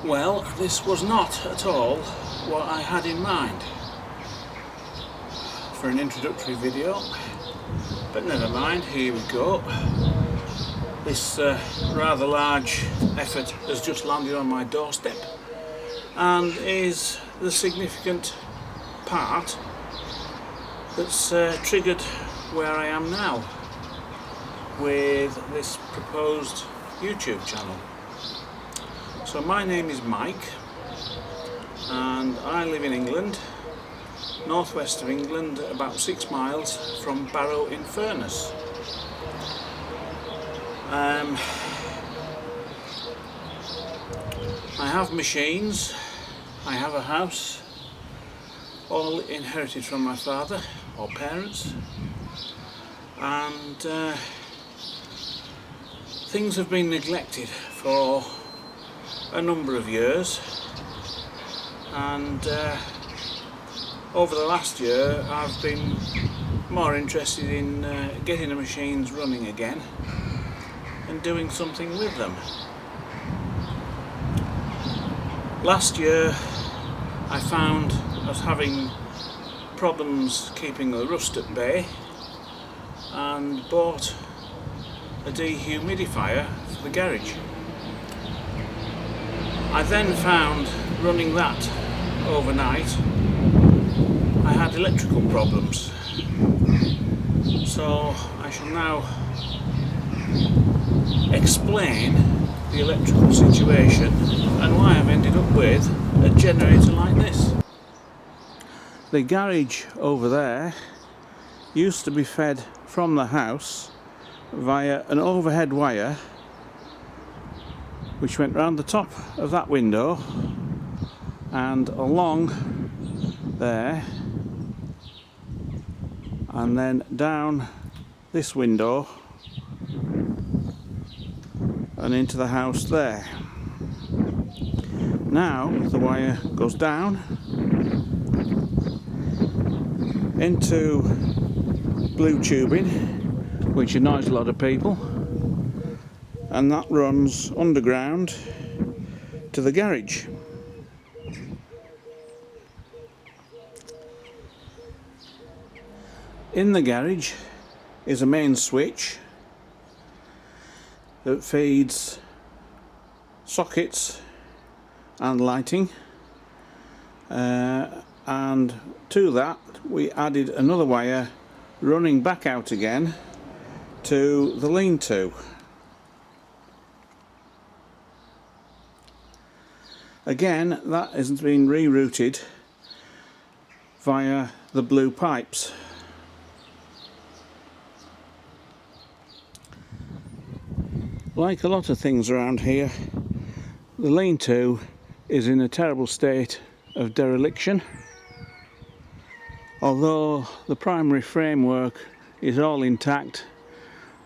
Well, this was not at all what I had in mind for an introductory video, but never mind, here we go. This rather large effort has just landed on my doorstep and is the significant part that's triggered where I am now with this proposed YouTube channel. So my name is Mike and I live in England, northwest of England, about 6 miles from Barrow-in-Furness. I have machines, I have a house, all inherited from my father or parents, and things have been neglected for a number of years, and over the last year I've been more interested in getting the machines running again and doing something with them. Last year I found I was having problems keeping the rust at bay and bought a dehumidifier for the garage. I then found running that overnight I had electrical problems, so I shall now explain the electrical situation and why I've ended up with a generator like this. The garage over there used to be fed from the house via an overhead wire which went round the top of that window and along there and then down this window and into the house there. Now the wire goes down into blue tubing, which annoys a lot of people, and that runs underground to the garage. In the garage is a main switch that feeds sockets and lighting, and to that we added another wire running back out again to the lean-to. Again, that has been rerouted via the blue pipes. Like a lot of things around here, the lean-to is in a terrible state of dereliction. Although the primary framework is all intact,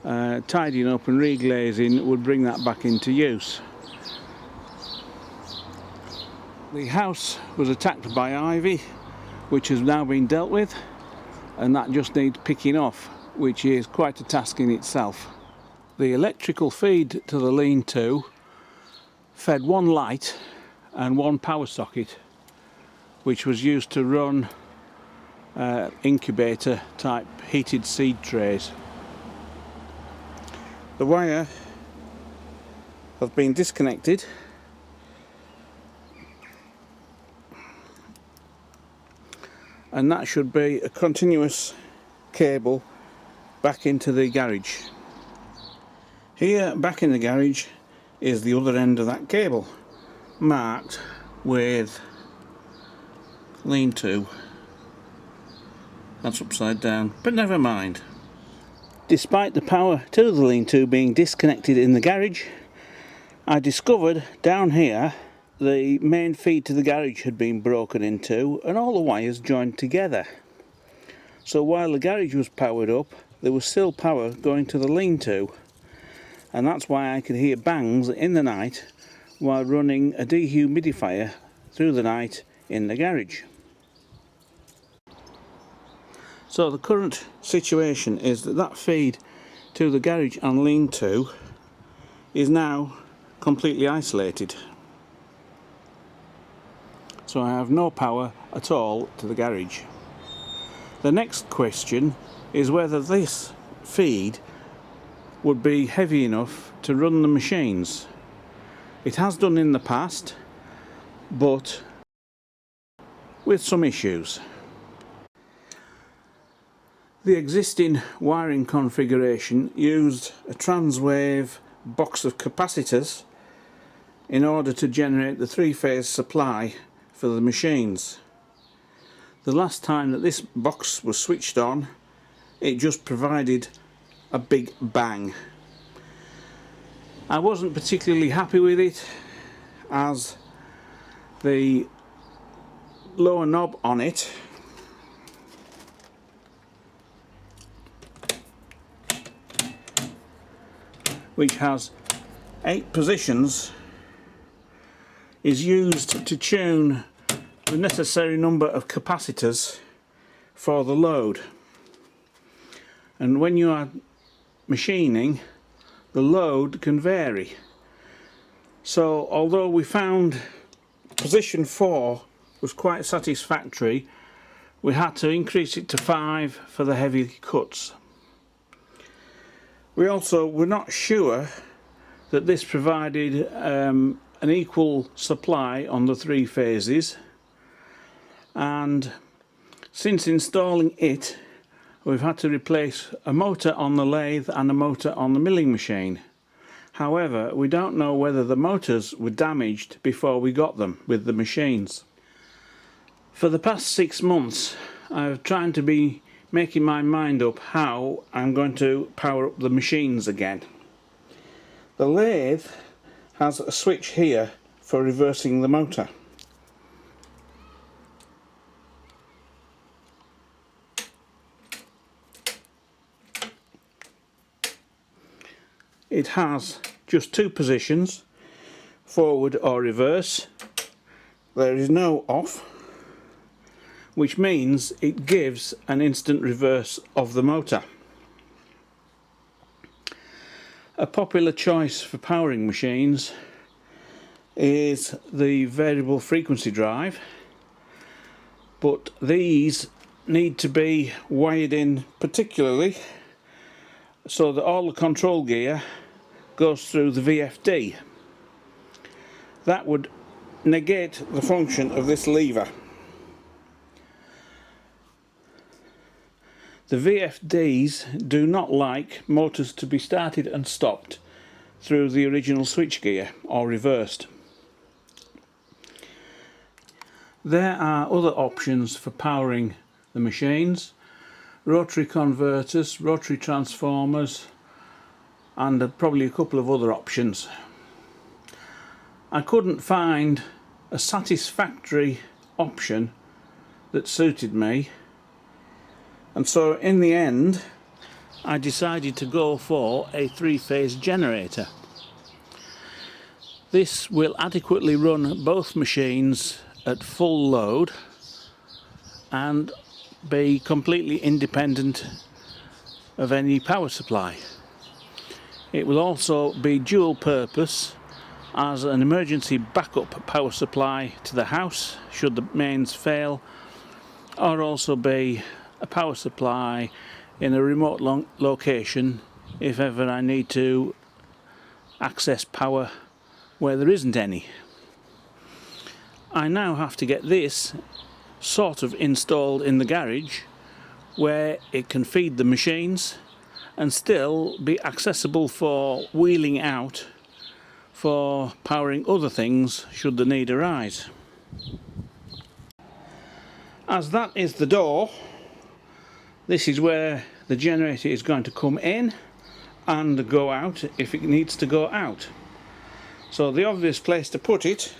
tidying up and reglazing would bring that back into use. The house was attacked by ivy, which has now been dealt with, and that just needs picking off, which is quite a task in itself. The electrical feed to the lean-to fed one light and one power socket, which was used to run incubator type heated seed trays. The wire have been disconnected and that should be a continuous cable back into the garage. Here back in the garage is the other end of that cable, marked with lean-to. That's upside down, but never mind. Despite the power to the lean-to being disconnected in the garage, I discovered down here the main feed to the garage had been broken into and all the wires joined together. So while the garage was powered up, there was still power going to the lean-to, and that's why I could hear bangs in the night while running a dehumidifier through the night in the garage. So the current situation is that that feed to the garage and lean-to is now completely isolated. so I have no power at all to the garage. The next question is whether this feed would be heavy enough to run the machines. It has done in the past, but with some issues. The existing wiring configuration used a Transwave box of capacitors in order to generate the three-phase supply for the machines. The last time that this box was switched on, it just provided a big bang. I wasn't particularly happy with it, as the lower knob on it which has 8 positions is used to tune the necessary number of capacitors for the load, and when you are machining, the load can vary. So although we found position 4 was quite satisfactory, we had to increase it to 5 for the heavy cuts. We also were not sure that this provided an equal supply on the 3 phases, and since installing it we've had to replace a motor on the lathe and a motor on the milling machine. However, we don't know whether the motors were damaged before we got them with the machines. For the past 6 months I've tried to be making my mind up how I'm going to power up the machines again. The lathe has a switch here for reversing the motor. It has just 2 positions, forward or reverse. There is no off, which means it gives an instant reverse of the motor. A popular choice for powering machines is the variable frequency drive, but these need to be wired in particularly so that all the control gear goes through the VFD. That would negate the function of this lever. The VFDs do not like motors to be started and stopped through the original switchgear or reversed. There are other options for powering the machines: rotary converters, rotary transformers, and probably a couple of other options. I couldn't find a satisfactory option that suited me, and so in the end I decided to go for a 3-phase generator. This will adequately run both machines at full load and be completely independent of any power supply. It will also be dual purpose as an emergency backup power supply to the house should the mains fail, or also be a power supply in a remote location if ever I need to access power where there isn't any. I now have to get this sort of installed in the garage where it can feed the machines and still be accessible for wheeling out for powering other things should the need arise. As that is the door, this is where the generator is going to come in and go out if it needs to go out. So the obvious place to put it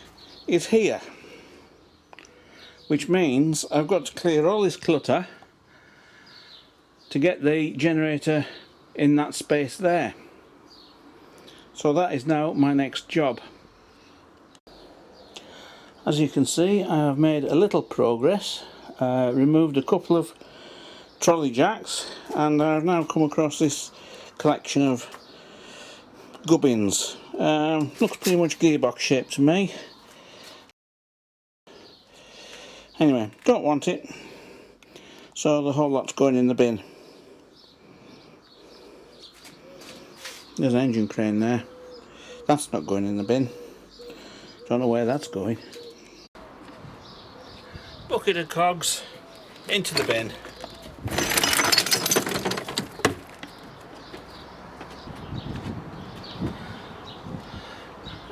is here, which means I've got to clear all this clutter to get the generator in that space there. So that is now my next job. As you can see, I have made a little progress, removed a couple of trolley jacks, and I've now come across this collection of gubbins. Looks pretty much gearbox shaped to me. Anyway, don't want it, so the whole lot's going in the bin. There's an engine crane there. That's not going in the bin. Don't know where that's going. Bucket of cogs into the bin.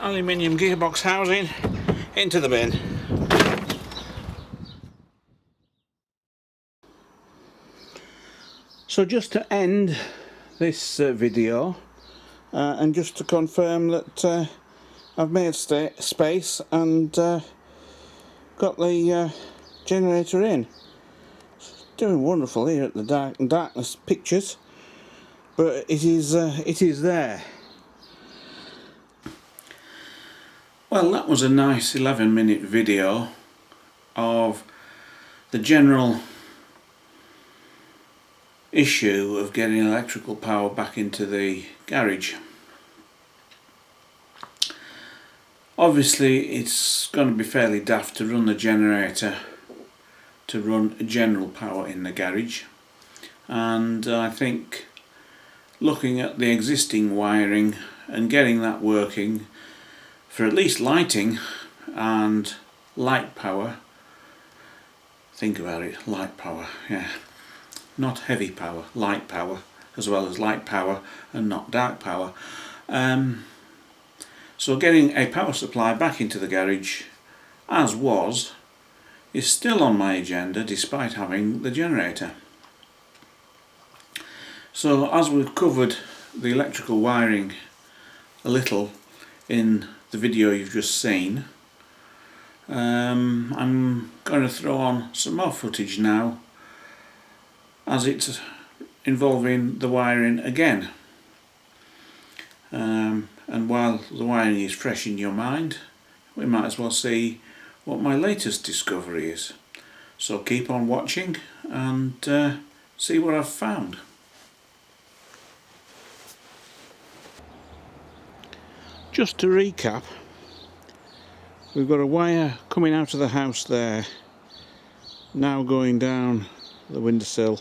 Aluminium gearbox housing into the bin. So just to end this video, and just to confirm that I've made space and got the generator in. It's doing wonderful here at the darkness pictures, but it is there. Well, that was a nice 11-minute video of the general issue of getting electrical power back into the garage. Obviously it's going to be fairly daft to run the generator to run general power in the garage, and I think looking at the existing wiring and getting that working for at least lighting and light power. Think about it, light power, yeah. Not heavy power, light power, as well as light power and not dark power. So getting a power supply back into the garage, as was, is still on my agenda despite having the generator. So as we've covered the electrical wiring a little in the video you've just seen, I'm going to throw on some more footage now as it's involving the wiring again. And while the wiring is fresh in your mind, we might as well see what my latest discovery is. So keep on watching and see what I've found. Just to recap, we've got a wire coming out of the house there, now going down the windowsill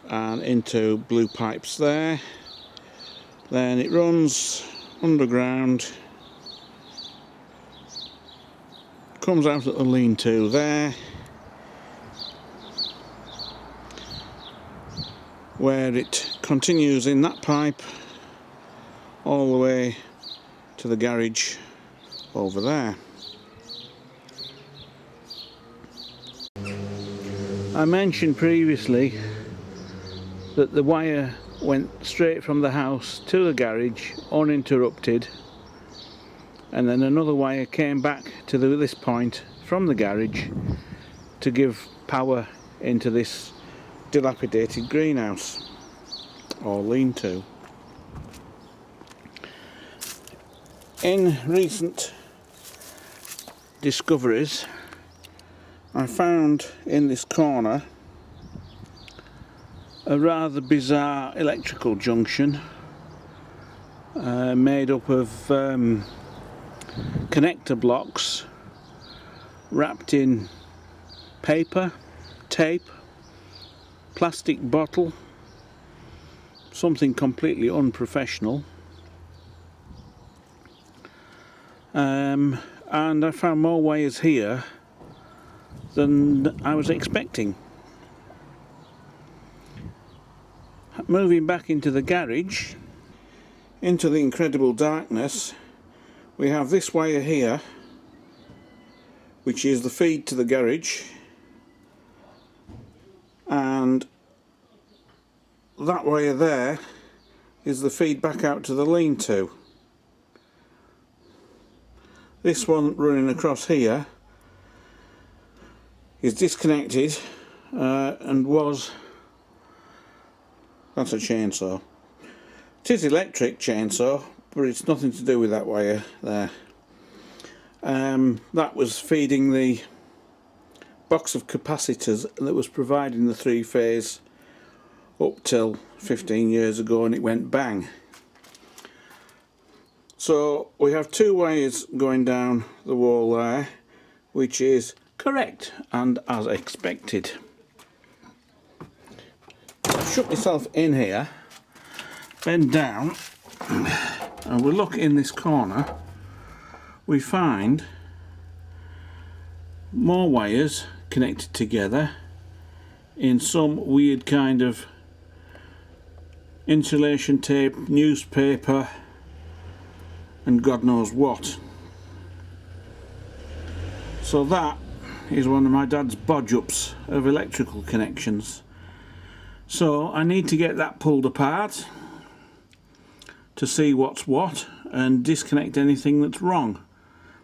and into blue pipes there. Then it runs underground, comes out at the lean-to there, where it continues in that pipe all the way to the garage over there. I mentioned previously that the wire went straight from the house to the garage uninterrupted, and then another wire came back to this point from the garage to give power into this dilapidated greenhouse or lean-to. In recent discoveries, I found in this corner a rather bizarre electrical junction made up of connector blocks wrapped in paper, tape, plastic bottle, something completely unprofessional. And I found more wires here than I was expecting. Moving back into the garage, into the incredible darkness, we have this wire here, which is the feed to the garage, and that wire there is the feed back out to the lean-to. This one running across here is disconnected and was... That's a chainsaw. It is electric chainsaw, but it's nothing to do with that wire there. That was feeding the box of capacitors that was providing the three-phase up till 15 years ago, and it went bang. So we have two wires going down the wall there, which is correct and as expected. Shut myself in here, bend down, and we look in this corner. We find more wires connected together in some weird kind of insulation tape, newspaper, and God knows what. So that is one of my dad's bodge-ups of electrical connections. So I need to get that pulled apart to see what's what and disconnect anything that's wrong.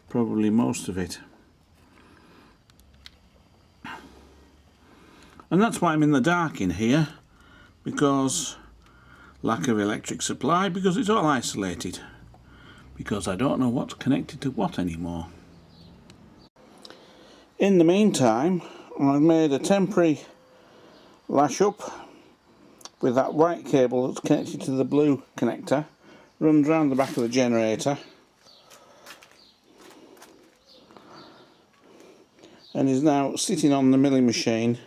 Probably most of it. And that's why I'm in the dark in here, because lack of electric supply, because it's all isolated, because I don't know what's connected to what anymore. In the meantime, I've made a temporary lash up with that white cable that's connected to the blue connector, runs round the back of the generator, and is now sitting on the milling machine,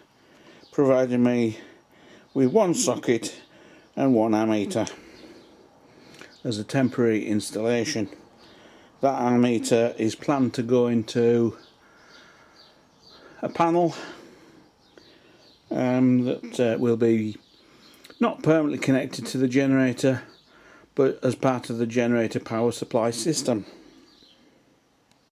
providing me with one socket and one ammeter as a temporary installation. That ammeter is planned to go into a panel that will be not permanently connected to the generator, but as part of the generator power supply system.